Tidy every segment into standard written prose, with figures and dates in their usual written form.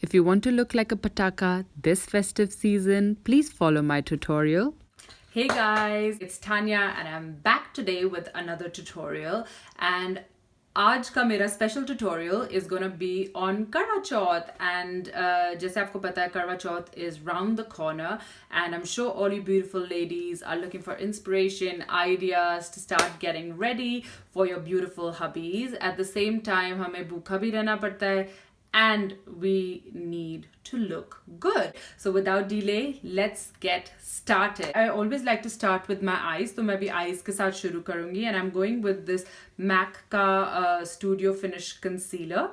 If you want to look like a pataka this festive season, please follow my tutorial. Hey guys, it's Tanya and I'm back today with another tutorial, and आज का मेरा special tutorial is gonna be on Karva Chauth and जैसे आपको पता है Karva Chauth is round the corner and I am sure all you beautiful ladies are looking for inspiration ideas to start getting ready for your beautiful hubbies at the same time हमें भूखा भी रहना पड़ता है and we need to look good. So without delay, let's get started. I always like to start with my eyes, so मैं भी eyes के साथ शुरू करूँगी, and I'm going with this MAC का Studio Finish concealer.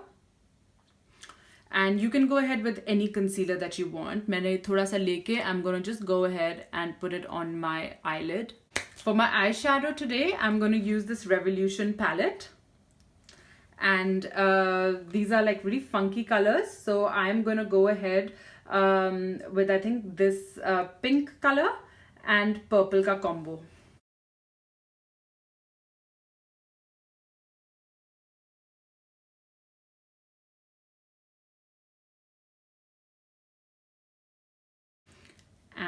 And you can go ahead with any concealer that you want. मैंने थोड़ा सा लेके I'm gonna just go ahead and put it on my eyelid. For my eyeshadow today, I'm gonna use this Revolution palette. And these are like really funky colors, so I'm gonna go ahead with I think this pink color and purple ka combo.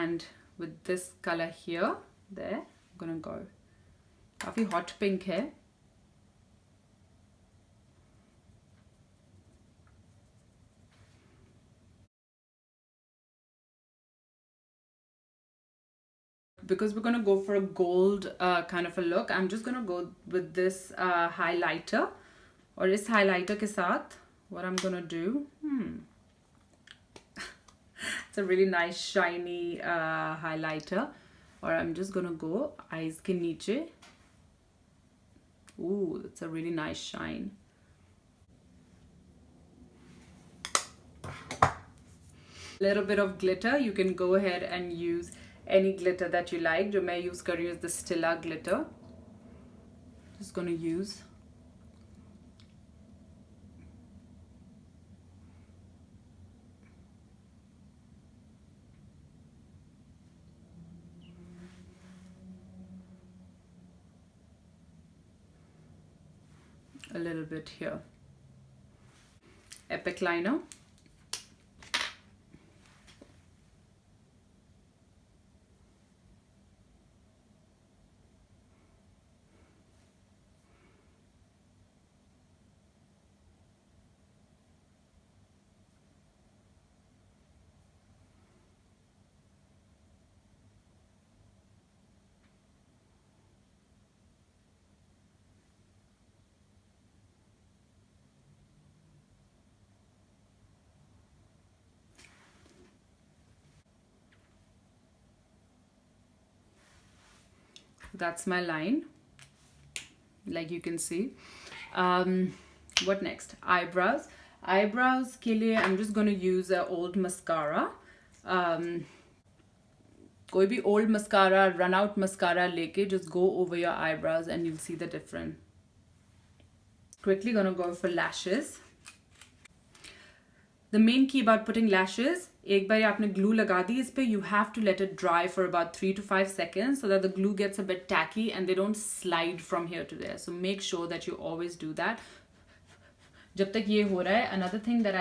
And with this color here, there, I'm gonna go. काफी hot pink है. Because we're going to go for a gold kind of a look, I'm just going to go with this highlighter. और इस highlighter के साथ what I'm going to do, it's a really nice shiny highlighter. और I'm just going to go eyes के नीचे. Ooh, that's a really nice shine. Little bit of glitter. You can go ahead and use any glitter that you like. जो मैं use कर रही हूँ is the Stila glitter. Just gonna use a little bit here. Epic liner. That's my line, like you can see. What next? Eyebrows. Eyebrows के लिए I'm just going to use a old mascara. कोई भी old mascara, run out mascara लेके just go over your eyebrows and you'll see the difference. Quickly gonna go for lashes. The main key about putting lashes, एक बार आपने glue लगा दी इस पे, you have to let it dry for about 3 to 5 seconds so that the glue gets a bit tacky and they don't slide from here to there. So make sure that you always do that. जब तक ये हो रहा है, another thing that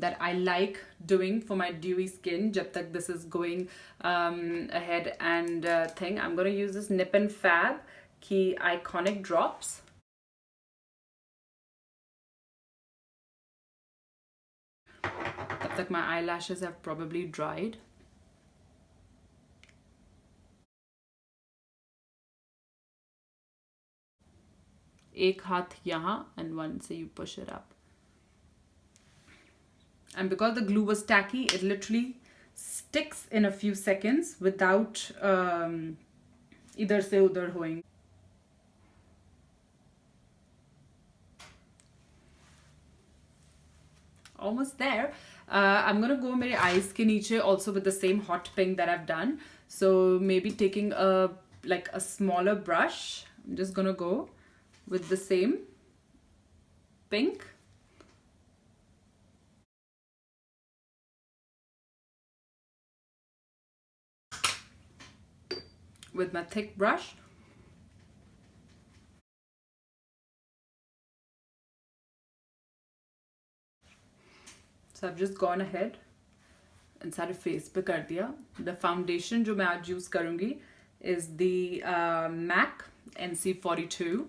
that I like doing for my dewy skin, जब तक this is going ahead and thing, I'm gonna use this Nip and Fab की Iconic Drops. तब तक my eyelashes have probably dried. एक हाथ यहाँ and one से you push it up. And because the glue was tacky, it literally sticks in a few seconds without इधर से उधर होएंगे. Almost there. I'm gonna go मेरे eyes के नीचे also with the same hot pink that I've done. So maybe taking a smaller brush, I'm just gonna go with the same pink. With my thick brush. So I've just gone ahead and सारे face पे कर दिया. The foundation जो मैं आज use करूँगी is the MAC NC42.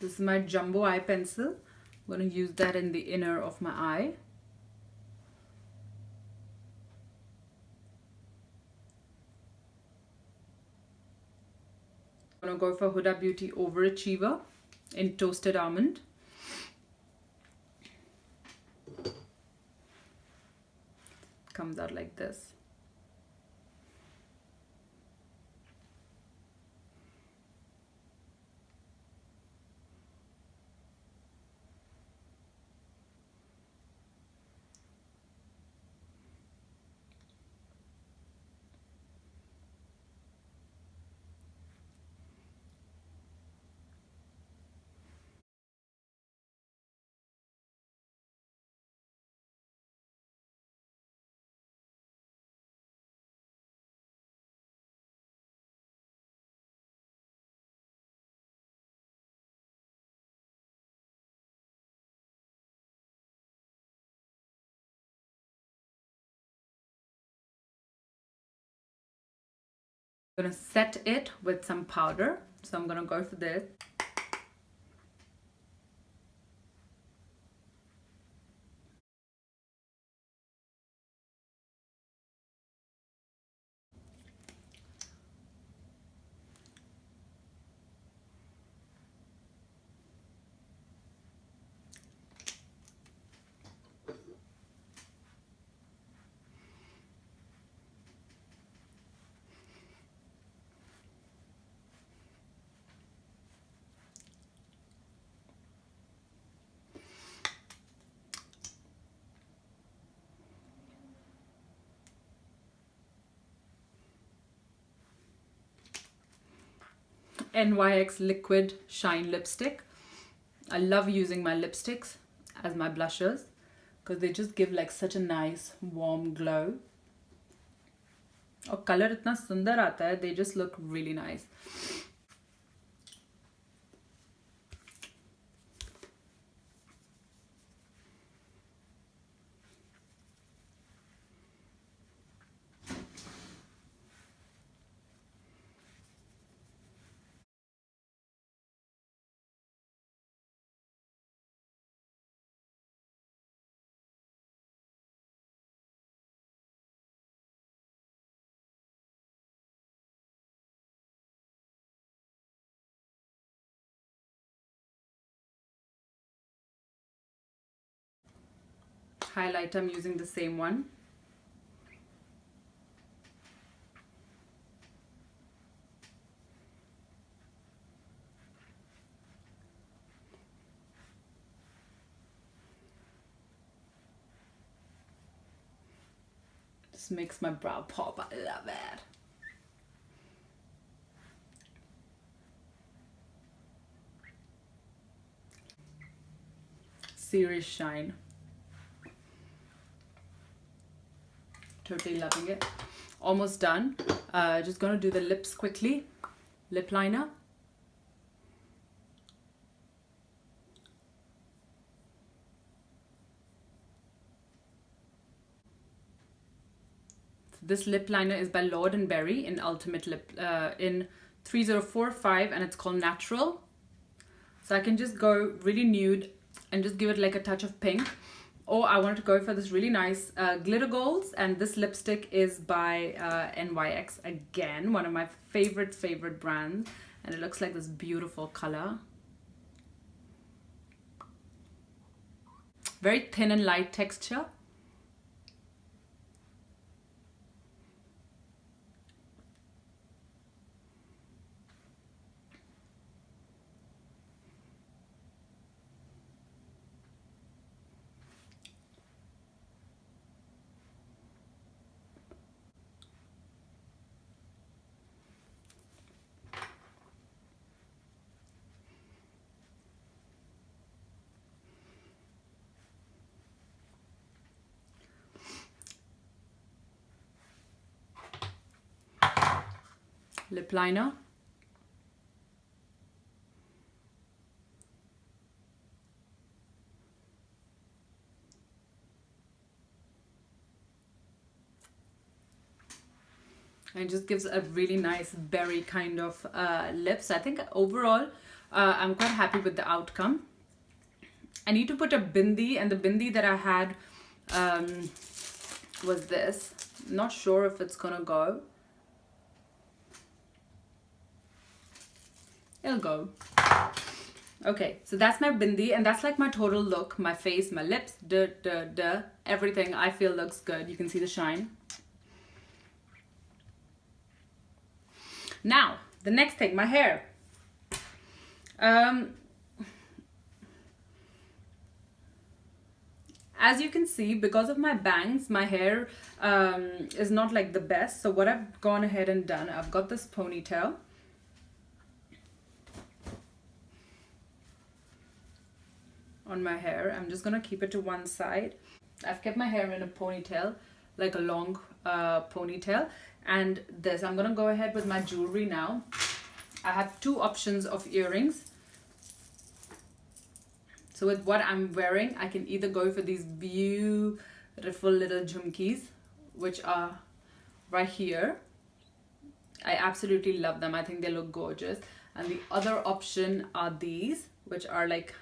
This is my jumbo eye pencil. I'm going to use that in the inner of my eye. I'm going to go for Huda Beauty Overachiever in Toasted Almond. Comes out like this. I'm going to set it with some powder. So I'm going to go for this. NYX Liquid Shine Lipstick. I love using my lipsticks as my blushers because they just give like such a nice warm glow. और color इतना सुंदर आता है, they just look really nice. Highlight, I'm using the same one. This makes my brow pop. I love it. Serious shine. Totally loving it. Almost done. Just gonna do the lips quickly. Lip liner. This lip liner is by Lord & Berry in Ultimate Lip in 3045 and it's called Natural. So I can just go really nude and just give it like a touch of pink. Or I wanted to go for this really nice glitter golds, and this lipstick is by NYX, again, one of my favorite brands, and it looks like this beautiful color. Very thin and light texture. lip liner. And it just gives a really nice berry kind of lips. I think overall, I'm quite happy with the outcome. I need to put a bindi, and the bindi that I had was this. Not sure if it's gonna go. It'll go. Okay, so that's my bindi, and that's like my total look. My face, my lips, everything I feel looks good. You can see the shine. Now, the next thing, my hair. As you can see, because of my bangs, my hair is not like the best. So what I've gone ahead and done, I've got this ponytail. On my hair. I'm just gonna keep it to one side. I've kept my hair in a ponytail, like a long ponytail. And this, I'm gonna go ahead with my jewelry now. I have two options of earrings. So with what I'm wearing, I can either go for these beautiful little jhumkis, which are right here. I absolutely love them. I think they look gorgeous. And the other option are these, which are like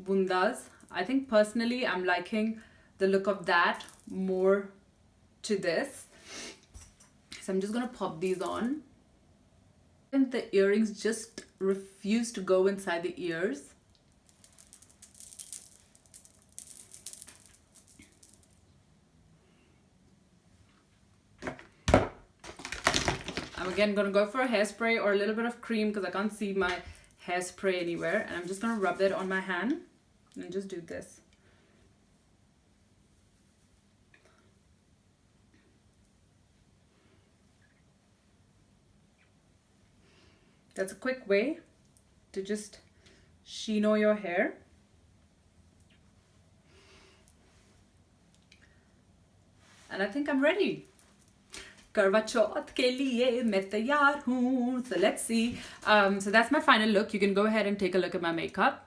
bundas. I think personally I'm liking the look of that more to this. So I'm just gonna pop these on. And the earrings just refuse to go inside the ears. I'm again gonna go for a hairspray or a little bit of cream because I can't see my hairspray anywhere. And I'm just gonna rub that on my hand and just do this. That's a quick way to just chino your hair. And I think I'm ready. Karvachauth ke liye main taiyar hoon. So let's see. So that's my final look. You can go ahead and take a look at my makeup.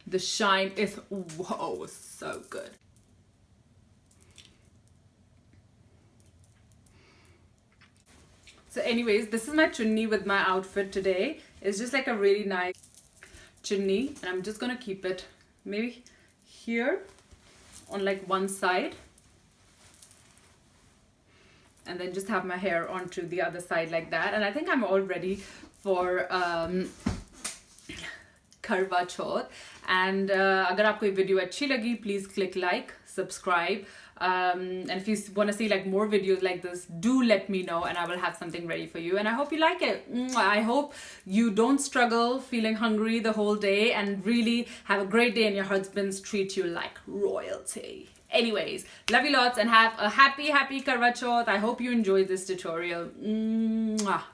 The shine is, whoa, so good. So anyways, this is my chunni with my outfit today. It's just like a really nice chunni, and I'm just gonna keep it maybe here on like one side, and then just have my hair onto the other side like that. And I think I'm all ready for karvachauth. And agar aapko ye video achhi lagi, please click like, subscribe. And if you want to see like more videos like this, do let me know and I will have something ready for you. And I hope you like it. I hope you don't struggle feeling hungry the whole day and really have a great day and your husbands treat you like royalty. Anyways, love you lots and have a happy karvachauth. I hope you enjoyed this tutorial. Mwah.